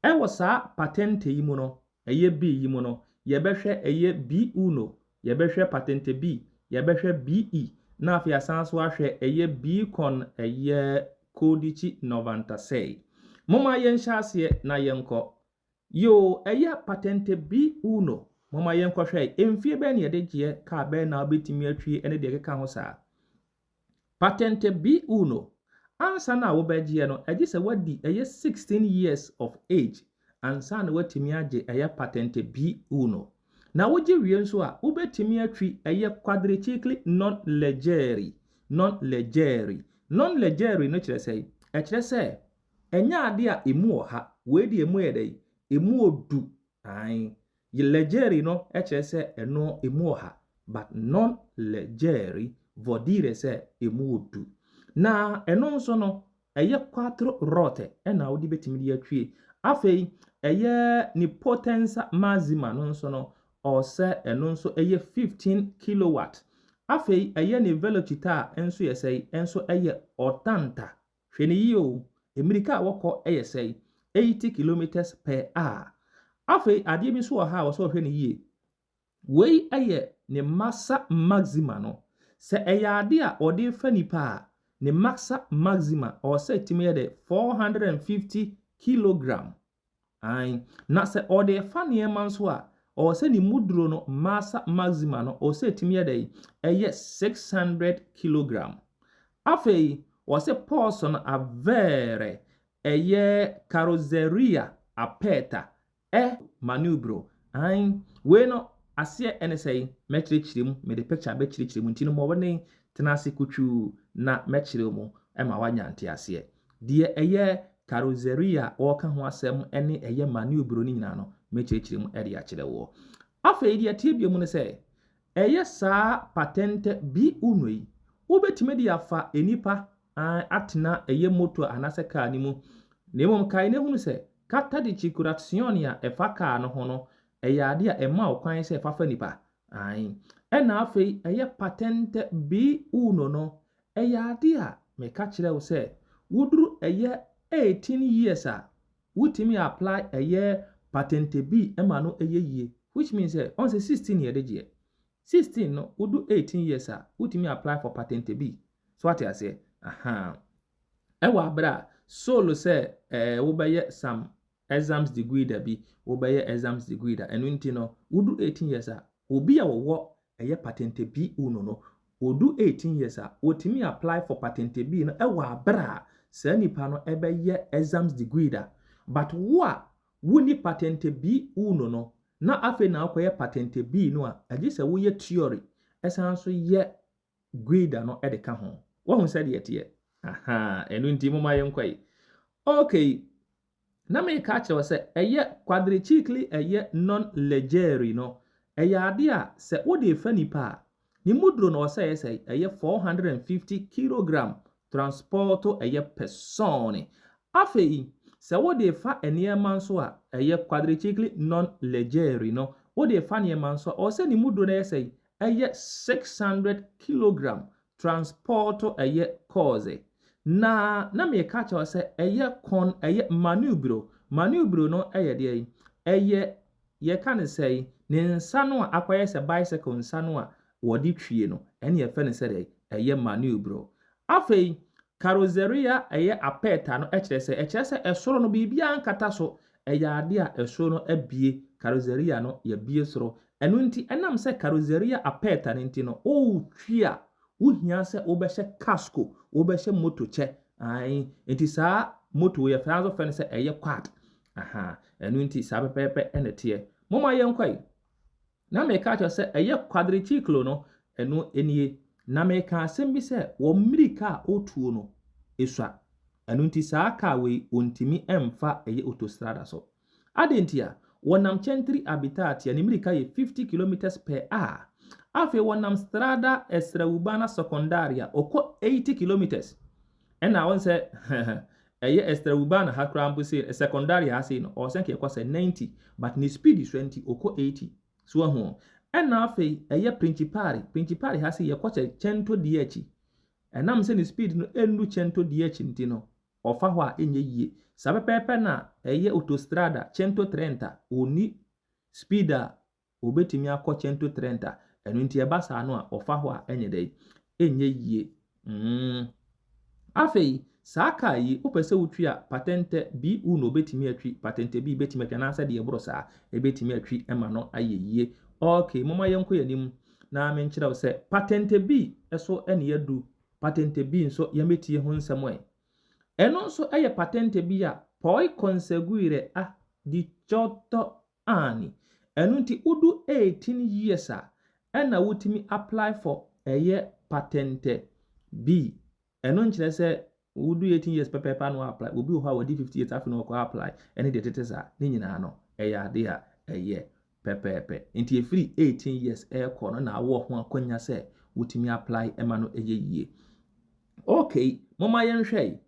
Ewo saa patente yi mu no, eye B yi mu no, yebehwe eye B1, yebehwe patente B, yebehwe BE, na afi asanso ahwe eye Bcon eye codici 96. Moma yensha ase na yenko. Yo eye patente B1. Moma yenko hwe emfie be na yedegye ka be na obetimi atwie ene de keka ho saa. Patente B1 ansa na wo begye no agi se wadi eye 16 years of age ansa na watimi age eye patente B1. Na woje wie nso a wo betimi atwi eye quadricyclic non-leggeri no kire se enya ade a emu oha we de emu yedai emu odu an ye leggeri no kire se eno emu oha but non-leggeri vodire se emu odu na eno nso no eye 4 rote na wo de betimi de atwie afei eye ni potenza maxima no nso no or se eno nso eye 15 kilowatt afei eye ni velocita enso yesei enso eye otanta hwene yio emirika woko eye sei 80 kilometers per hour afei ade bi so ha wo so hwene yie wei eye ni massa maxima no se eye ade a ode fa nipa ni massa maxima or se timi de 450 kilogram ai na se ode fa ne man so a or se ni mudro no massa maxima no or se timi de eye 600 kilogram afei or se person avere eye carrozzeria aperta manubro ai we no ase ene sei mechirichirim me de picture be chirichirim ntino mo woni tenase kutwu na mechirimu ma wanyante ase de eye carrozzeria o ka ho asem ene eye manubro ni nyina no mechirichirim ede akire wo afei de tie biemu ne sei eye saa patente bi unoi wo betime de afa enipa atena eye moto anase car ni mu nemom kai ne hunu se carta di circolazione ya efa car no ho no eye ade a ema okwan se efa fa nipa na afei eye patente B1 no eye ade a me ka kire wo se wuduru eye 18 years a wutimi apply eye patente B ema no eye yie which means on se 16 year de 16 no wudu 18 years a wutimi apply for patente B so what I say ewa bra solo se wo beye some exams degree da bi wo beye exams degree da enu nti no wudu 18 years a obi a wo eye patente B1 no odu 18 years a wotimi apply for patente B no ewa bra se nipa no ebeye exams degree da but wo ni patente B1 no na afi na akoye patente B no a agi se wo ye theory esan so ye grade no edeka ho wo hu se de yete enu nti mo maye nkwai okay na me ka che se eye quadricyclic eye non-leggeri no eye ade a se wo de fa nipa ni mudro no se eye 450 kilogram transporto eye persone afei se wo de fa eniema nso a eye quadricyclic non-leggeri no wo de fa eniema nso o se ni mudro na eye 600 kilogram transporto eye cause na me ka cha se eye con eye manubro no eye de eye ye kan say ne nsa no akoye se bicycle nsa no a wodi twie no ene ye fe ne se de eye manubro afei carrozzeria eye aperta no ekire se esoro no bibia nkata so eye ade a esoro no abie carrozzeria no ye bie soro enu nti enam se carrozzeria aperta nti no o twia uhia se obehye casco obehye moto che enti saa moto ye fa zo fe ne se eye quad enu nti saa pepepe enete moma ye nkwai na me ka cho se eye quadricycle no enu enie na me ka asem bi se wo mirika otuo no esua enu nti saa ka we ontimi emfa eye autostrada so adentia wonam chentri habitat ya ni mirika ye 50 kilometers per hour afi wonam strada extraubana secondaria oko 80 kilometers ena won se eye extraubana hakrambu se secondaria hase no o senke ko se 90 but ni speed 20 oko 80 so ho ena afi eye principali hase ye ko che 110 dh enam se ni speed no enu 110 dh ntino ofa ho a enye yie sabepepe na eye autostrada 130 oni speed a obetimi akọ 130 enu nti eba saa no a ofa ho a enye dey enye yie afei saa ka yi opese wotwi a patente B no obetimi atwi patente B betimi atwa na asa de ebro saa ebetimi atwi ema no ayeyie okay mama yenko yanim na me nkyerɛw sɛ patente B eso ene yadu patente B nso yametie ho nsɛm ɛ eno nso ɛyɛ patente B a poi conseguire a di 18 ani eno nti udu 18 years a ɛna wotimi apply for ɛyɛ patente B eno nkyerɛ sɛ udu 18 years pepepa no apply obi ho a wadi 50 years afi no ko apply ene de tete sa ne nyina no ɛyɛ ade a ɛyɛ pepepe nti efiri 18 years ɛkɔ no na awo ho akonya sɛ wotimi apply ema no ɛyɛ yie okay mama yenhwɛ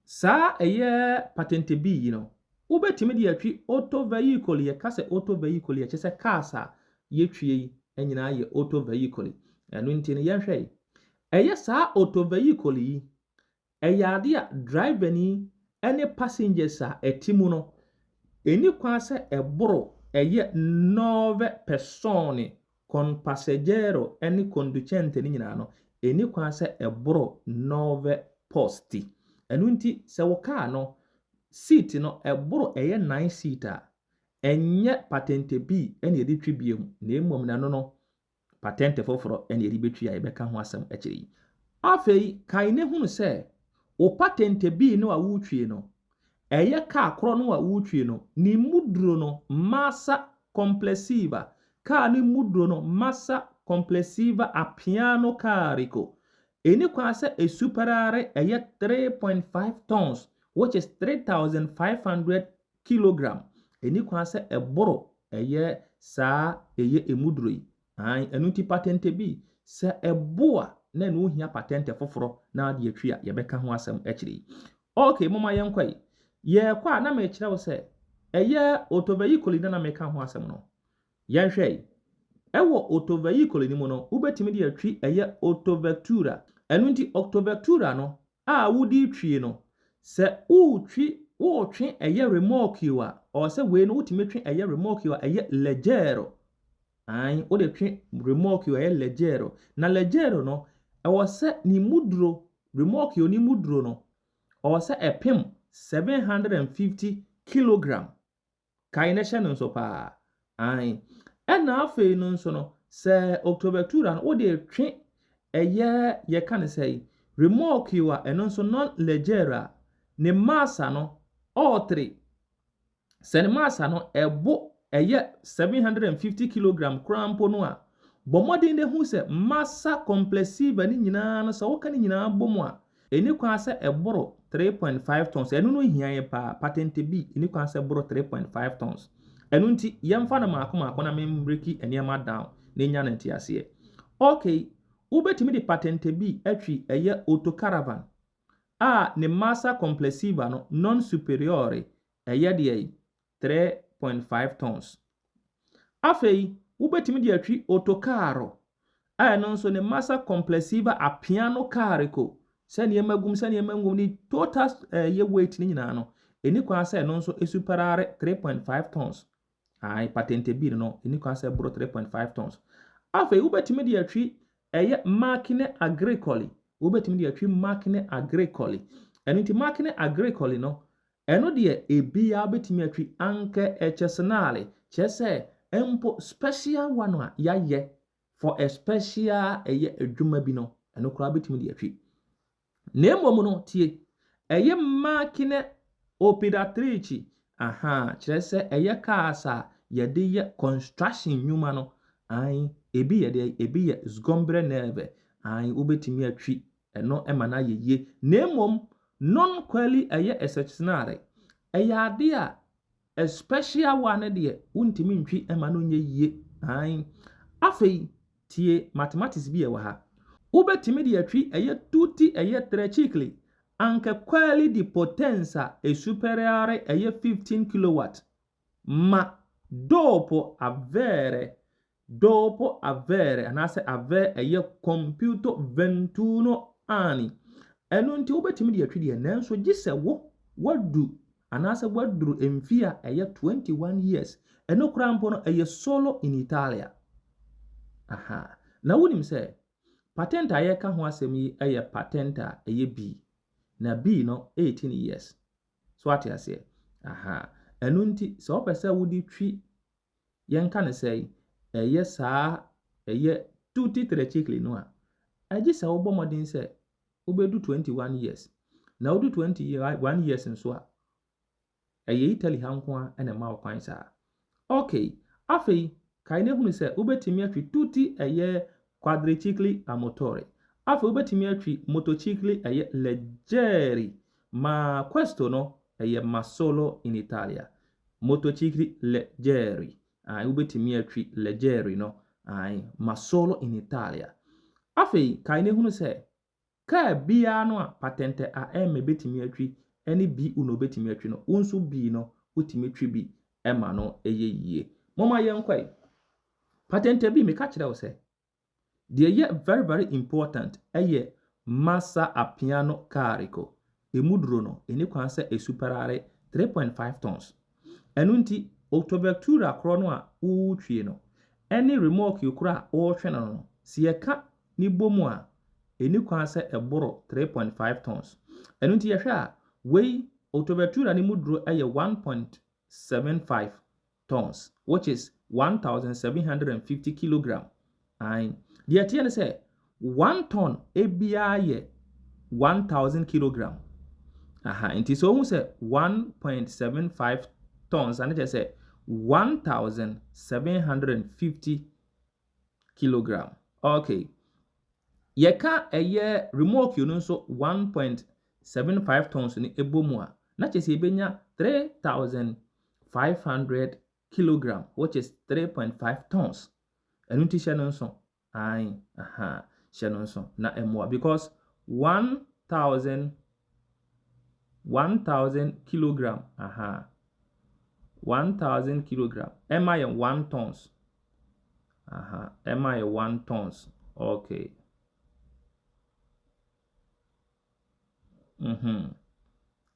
saa ɛyɛ patente B yi no wobetimi de atwi auto vehicle ye kase auto vehicle ye kyese cars a yetwie yi enyina ye auto vehicle eno nti ne yenhwɛ ɛyɛ saa auto vehicle yi ɛyɛ ade a driver ni ene passengers a etimu no eni kwa sɛ ɛboro ɛyɛ 9 persone con passeggero ene conducente ni nyina no eni kwa sɛ ɛboro 9 posti eno nti sɛ wo car no seat no ɛboro ɛyɛ 9 seat a ɛnyɛ patente B ene yedi twi biem na emom na no patente foforo ene yedi betwi a yebɛka ho asɛm akyiri afei kai ne hunu sɛ o patente B no a wutwie no ɛyɛ car kro no a wutwie no ni muduro no massa complessiva car ni muduro no massa complessiva a piano carico eni kwa sɛ esuperare ɛyɛ 3.5 tons which is 3500 kilogram eni kwa sɛ ɛboro ɛyɛ saa ɛyɛ emuduro yi enu ti patente B sɛ ɛboa na no hia patente foforo na de atwi a yɛbɛka ho asɛm akyiri okay mama yenkɔ ye kwa na me kyerɛw sɛ ɛyɛ auto vehicle na meka ho asɛm no yɛnhwɛ ɛwɔ auto vehicle ni mu no wobetimi de atwi ɛyɛ auto vettura ɛno nti auto vettura no a wodi twie no sɛ wotwe ɛyɛ remorque a o sɛ we no wotimi twe ɛyɛ remorque a ɛyɛ leggero o de twe remorque a ɛyɛ leggero na leggero no ɛwɔ sɛ ni muduro remorque ni muduro no o sɛ epem 750 kilogram kai ne hye no so pa ɛna afei no nso no sɛ October 2 no wo de twe ɛyɛ ye kan sɛ remorque a ɛno nso non leggera ne massa no all three sɛ ne massa no ɛbo ɛyɛ 750 kilogram krampo no a bomodin de hu sɛ massa complessiva ni nyina no sɛ wo kan nyina bomu a eni kwa sɛ ɛboro 3.5 tons enu no hian pa patente B eni kwa sɛ boro 3.5 tons enu nti yemfa na maako na membreki eniema down na nya na ntiase okay ubetimi di patente B atwi ɛyɛ auto caravan a ne massa complessiva no non superiore ɛyɛ de 3.5 tons afei ubetimi di atwi autocarro a no nso ne massa complessiva a piano carico sɛnea magum ni total ye weight ni nyina no eni kwa sɛ no nso esuperare 3.5 tons patente B no eni kwa sɛ bro 3.5 tons afei wobetimi de atwi ɛyɛ macchine agricole wobetimi de atwi macchine agricole eno nti macchine agricole no eno de ebia betimi atwi anke echesenale kyese empo special one a yaye for a special ɛyɛ adwuma bi no eno kora betimi de atwi Nemo no tie eye makine operatrici kyerɛ sɛ eye kaasa yɛde yɛ construction nyuma no ebi yɛ zgombre neve wobetimi atwi ɛno ema na yeye nemo non quali eye exceptionale eye ade a special one de untimi ntwi ema no nye yie afei tie mathematics bi yɛ wɔ ha ubetimi di atwi eye tutti eye tricicli anche quelli di potenza e superiore eye 15 kilowatt ma dopo avere anase ave eye computo 21 anni ɛno nti wobɛtumi de atwi deɛ nanso gye sɛ wadu anaasɛ waduru mfi a ɛyɛ 21 years ɛno koraa mpo no ɛyɛ solo in Italia. Na wonim sɛ patent a yɛka ho asɛm yi ɛyɛ patent a ɛyɛ B na B no 18 years. So ate aseɛ. Ɛno nti sɛ wopɛ sɛ wode twi yɛnka ne sɛ ɛyɛ saa ɛyɛ tuti trechikli no a ɛgye sɛ wobɔ mmɔden sɛ wobɛdu 21 years na wodu 21 years nso a ɛyɛ Italy ha nko a ɛna ma wo kwan saa. Okay, afei kae ne hunu sɛ wobɛtumi atwi tuti ɛyɛ quadricicli a motore. Afei wobɛtumi atwi motocicli ɛyɛ leggeri, ma questo no ɛyɛ ma solo in Italia. Motocicli leggeri. Wobɛtumi atwi leggeri no ma solo in Italia. Afei kae ne hunu sɛ kaa biara no a patente a ɛmɛ bɛtumi atwi ɛne bi uno bɛtumi atwi no unso bi no wotumi twi bi ɛma no ɛyɛ yie. Moma yɛnkɔe patente bi meka kyerɛ wo sɛ deɛ yɛ very very important ɛyɛ massa appiano carico. Emu duro no ɛni kwan sɛ ɛsuparare 3.5 tons. Ɛno nti otobectura korɔ no a wotwie no ɛne remorque yokora a wɔhwɛ no si yɛka ni bomu a ɛni kwan sɛ ɛboro 3.5 tons. Ɛno nti yɛhwɛ a wei otobectura ne mu duro ɛyɛ 1.75 tons, which is 1,750 kilogram. Deɛ tie ne sɛ 1 ton ebia yɛ 1,000 kilogram. Nti so ohun sɛ 1.75 tons ane kyerɛ sɛ 1,750 kilogram. Okay. Yɛka ɛyɛ remorque no nso 1.75 tons ne ebomu a na kyerɛ sɛ ebenya 3,500 kilogram, which is 3.5 tons. Ɛno nti hyɛ no nso hyɛ no nso na ɛmoa because 1,000 kilogram 1,000 kilogram ɛma yɛ 1 tons ɛma yɛ 1 tons. Okay. Ɛno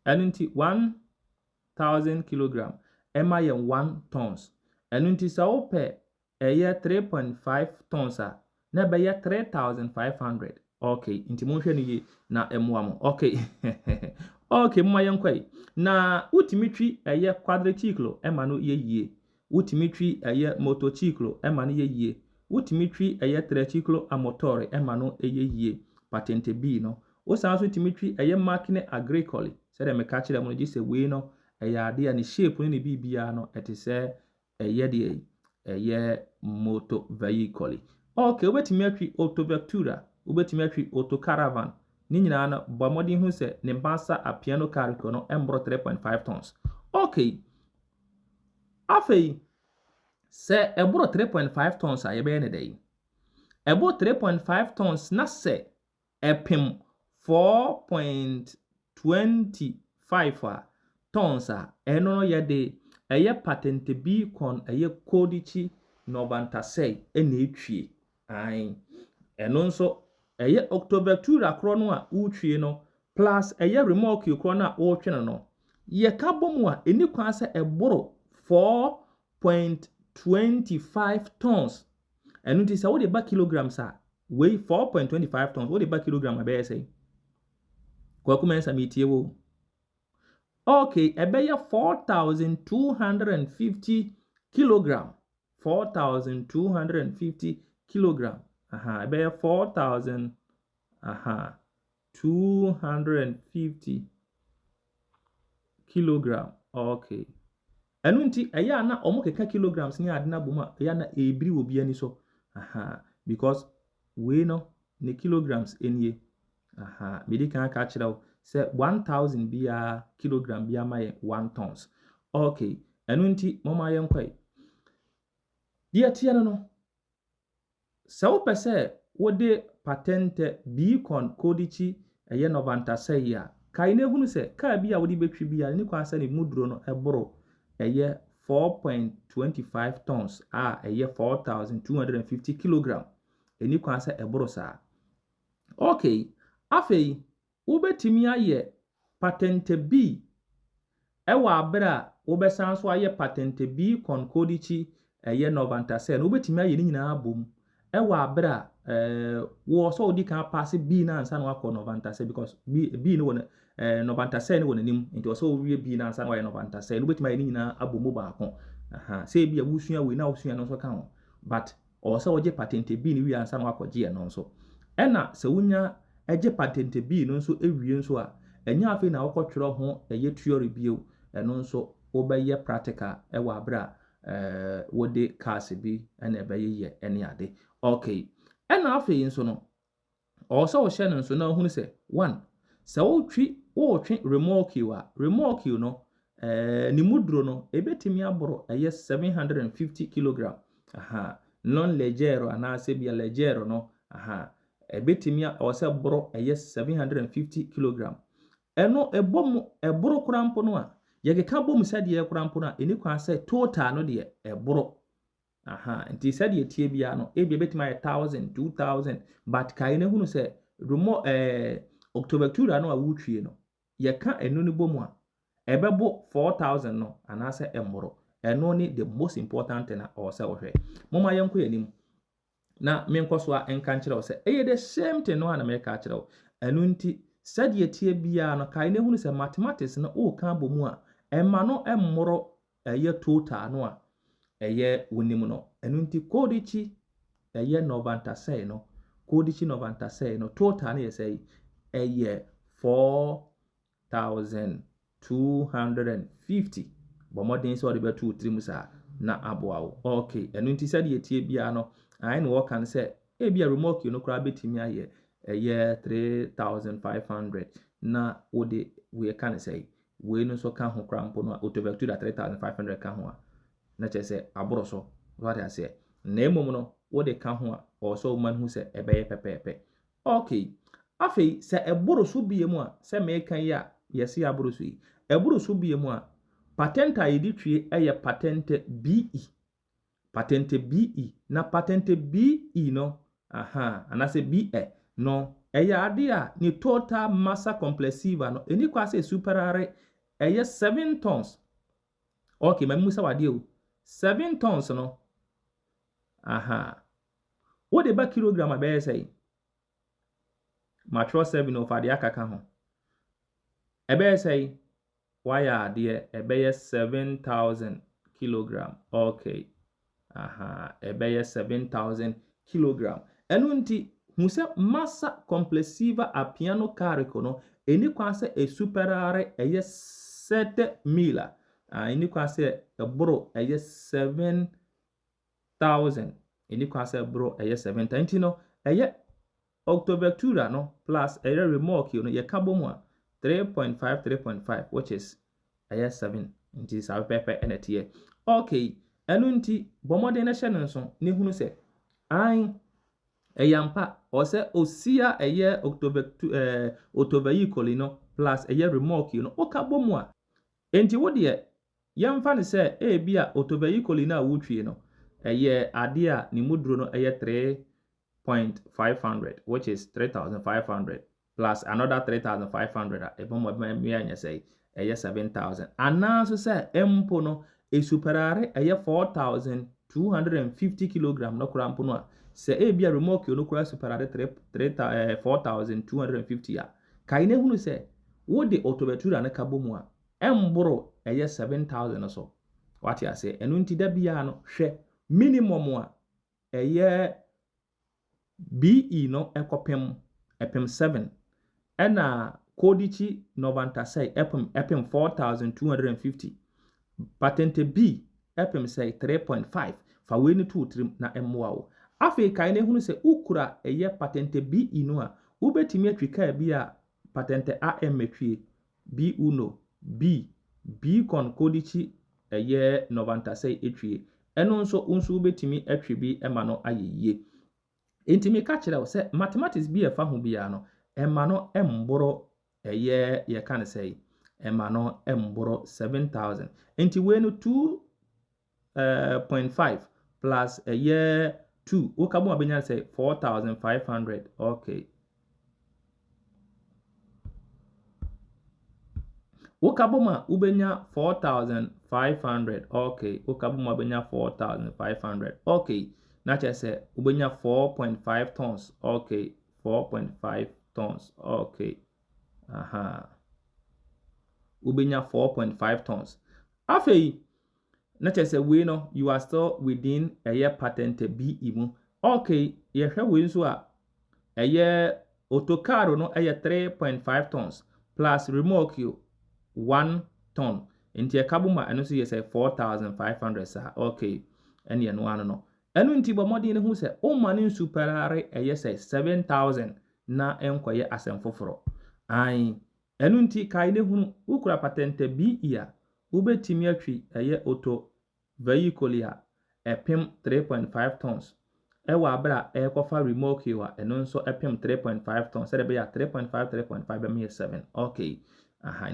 nti 1,000 kilogram ɛma yɛ 1 tons. Ɛno nti sɛ wopɛ ɛyɛ 3.5 tons a na ɛbɛyɛ 3,500. Okay, nti monhwɛ no yie na ɛmoa mo. Okay. Okay, mma yɛnkɔe. Na wotumi twi ɛyɛ quadriciclo ɛma no yɛ yie. Wotumi twi ɛyɛ motociclo ɛma no yɛ yie. Wotumi twi ɛyɛ triciclo a motore ɛma no yɛ yie. Patente B no. Wosan so tumi twi ɛyɛ macchine agricole. Sɛ dɛ meka kyerɛ mo no gye sɛ wei no ɛyɛ ade a ne shape no ne bibia no ɛte sɛ ɛyɛ deɛ ɛyɛ motor vehicle. Okay, wobɛtumi atwi otobectura, wobɛtumi atwi autocaravan. Ni nyinaa no bɔ mmɔden hu sɛ ne massa appiano carico no ɛmboro 3.5 tons. Okay. Afei sɛ ɛboro 3.5 tons a yɛbɛyɛ ne dɛ. Ɛboro 3.5 tons na sɛ ɛpem 4.25 a tons a ɛno no yɛde ɛyɛ patente B con ɛyɛ codici 96 ɛna etwie. Ɛno nso ɛyɛ otobectura korɔ no a wotwie no plus ɛyɛ remorque korɔ no a wɔtwe no yɛka bɔ mu a ɛni kwan sɛ ɛboro 4.25 tons. Ɛno nti sɛ wode ba kilograms a wei 4.25 tons wode ba kilogram a bɛyɛ sɛ kwaku mensa metie wo. Okay, ɛbɛyɛ 4,250 kilogram. 4,250 kilogram. Ɛbɛyɛ 4,250 kilogram. Okay. Ɛno nti ɛyɛ na ɔmo keka kilograms ne ade na bom a ɛyɛ na ebiri wɔ bi ani so. Because we no ne kilograms enie. Medi kan ka kyerɛ wo sɛ 1,000 bia kilogram bia ma yɛ 1 tons. Okay. Ɛno nti mama yɛnkɔe. Deɛ tie no sɛ wopɛ sɛ wode patente B con codici ɛyɛ 96 a kae na hunu sɛ kaa bi a wode betwi bia ne kwan sɛ ne muduro no ɛboro ɛyɛ 4.25 tons a ɛyɛ 4,250 kilogram. Ɛni kwan sɛ ɛboro saa. Okay. Afei wobetimi aye patent B ewa abra wobesan so aye patent B konkodichi eye Novantasel wobetimi aye ni nyina abom ewa abra wo so odi kan pass B na ansa na akọ Novantasel because B no won Novantasel no won anim nti wo so wie B na ansa na aye Novantasel wobetimi aye ni nyina abom ba ko say bia wusua we na wusua no so ka ho but o so oje patent B ni wi ansa na akọ je no so ena se wunya eje patent B no so ewie nso a enya afi na akọtwero ho eye theory bio eno nso obeye practical ewa abra wode cars bi ena ebeye ye ene ade okay ena afi nso no o so wo hye no nso na hunu se one se wo twi remorque no ni mudro no ebetimi aboro eye 750 kg non leggero anase bia leggero no ebetimi o se boro eye 750 kg eno eboro kurampo no a yegeka bom sade ye kurampo no a eni kwa se total no de eboro nti sade tie bia no ebia betimi 1000 2000 but kai ne hunu se October 2 no a wutwie no yeka eno ni bom a ebebo 4000 no anase emboro eno ni the most important na o se wo hwe moma yenko yanim na menkoso a enka nkire wo se the same thing no na meka akire wo eno nti sade tie bia no kai ne hunu se mathematics na o ka bomu a emma no emmoro eye total no a eye wonim no eno nti kodichi eye Novantasel no kodichi Novantasel no total na yesai eye 4250 bomodin so de be 2 3 musa na aboawo okay eno nti sade tie bia no ai no kan se bia remorque no kra betimi aye eye 3500 na wode we kan say we no so kan ho krampo no autobactu da 3500 kan ho a na che se aboro so what I say na emom no wode kan ho a o so man hu se ebeye pepepe okay afei se eboro so biemu a se me kan ya yesi aboro so yi eboro so biemu a patent a yedi twie eye patent BE na patent BE no anase BE no eye ade a ni total massa complessiva no eni kwa se superare eye 7 tons okay mamusa wade o 7 tons no what ba kilogram abe say matro 7 of ade akaka ho ebe say why ade ebe 7000 kilogram okay ebe 7000 kilogram enu nti hu se massa complessiva a piano carico no eni kwa se e superare eye 7000 eni kwa se ebro eye 7000 eni kwa se bro eye 7000 nti no eye octobectura no plus eye remorque no ye kabomu a 3.5 which is eye 7 nti sa pepe enetie okay enu nti bomode na hye nso ne hunu se eyampa o se osia eye autovehicle no plus eye remorque no o ka bomu a enti wo de yemfa ne se bia autovehicle na wutwie no eye ade a ni mudro no eye 3.500 which is 3500 plus another 3500 ebomo me anya say eye 7000 anaso se empo no superare eye 4250 kg no krampo no a se bia remorque no kura superare 4250 a kai ne hunu se wo de autobetura na kabomu a emboro eye 7000 so what ya say enu nti da bia no hwe minimum a eye BE no ekopem 7 ena kodichi Novantasel epem 4250 patent B epem say 3.5 fa we ni 2 trim na emwao afi kai ne hunu se ukura eye patent BE no a ubetimi atwika bia patent AM metwie B1 B kon kodichi eye Novantasel etwie eno nso ubetimi atwe bi ema no ayeye intimi ka kire wo se mathematics bi efa ho bia no ema no emboro eye ye kan say ema no emboro 7000 inti we no 2.5 plus eye 2 ukabo abenya say 4500 okay Ukabuma ubenya 4,500. Okay. Ukabuma ubenya 4,500. Okay. Nache say ubenya 4.5 tons. Okay. 4.5 tons. Okay. Ubenya 4.5 tons. Afei, nache say we no, you are still within a year patent B imu. Okay. Yehwe we so a year autocaro no a 3.5 tons plus remorque 1 ton. Inti kabuma eno so say 4,500 sa. Okay. Eni eno ano no. Eno inti ba modi ne hu se o mani superare eye say 7,000 na enkoye asem foforo. Ai eno inti kai ne hu ukura patente bi iya ubetimi atwi eye auto vehicle ya epem 3.5 tons. Ewa abra ekofa remorque wa eno nso epem 3.5 tons. Se be ya 3.5 be me 7. Okay.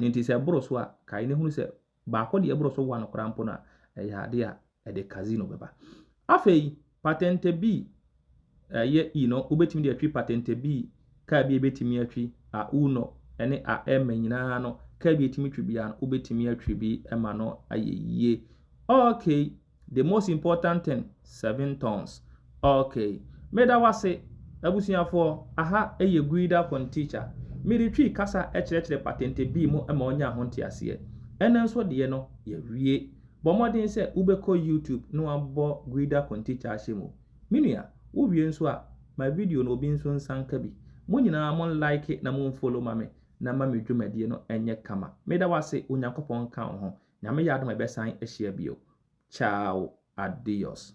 Nti se bro so a kai ne hunu se ba ko de bro so wa no krampo na ya de a e de casino beba. Afei patente B ye no ubetimi de atwi patente B ka bi ebetimi atwi a uno ene a em nyina no ka bi etimi twi bia no ubetimi atwi bi ema no ayeye. Okay, the most important thing 7 tons. Okay, meda wase abusuafo aha eye guida kon teacher Miritwi kasa echere patente B mu ema onya ahonte ase. Enen so de no ye wie. Bomodin se ubeko YouTube no abo guida kon teacher ahemu. Minua, wo wie nso a my video no obi nso nsanka bi. Mo nyina mo like na mo follow mame na mame dwumade no enye kama. Meda wase Onyankopon ka ho. Nyame yadom ebesan ehia bio. Ciao, adios.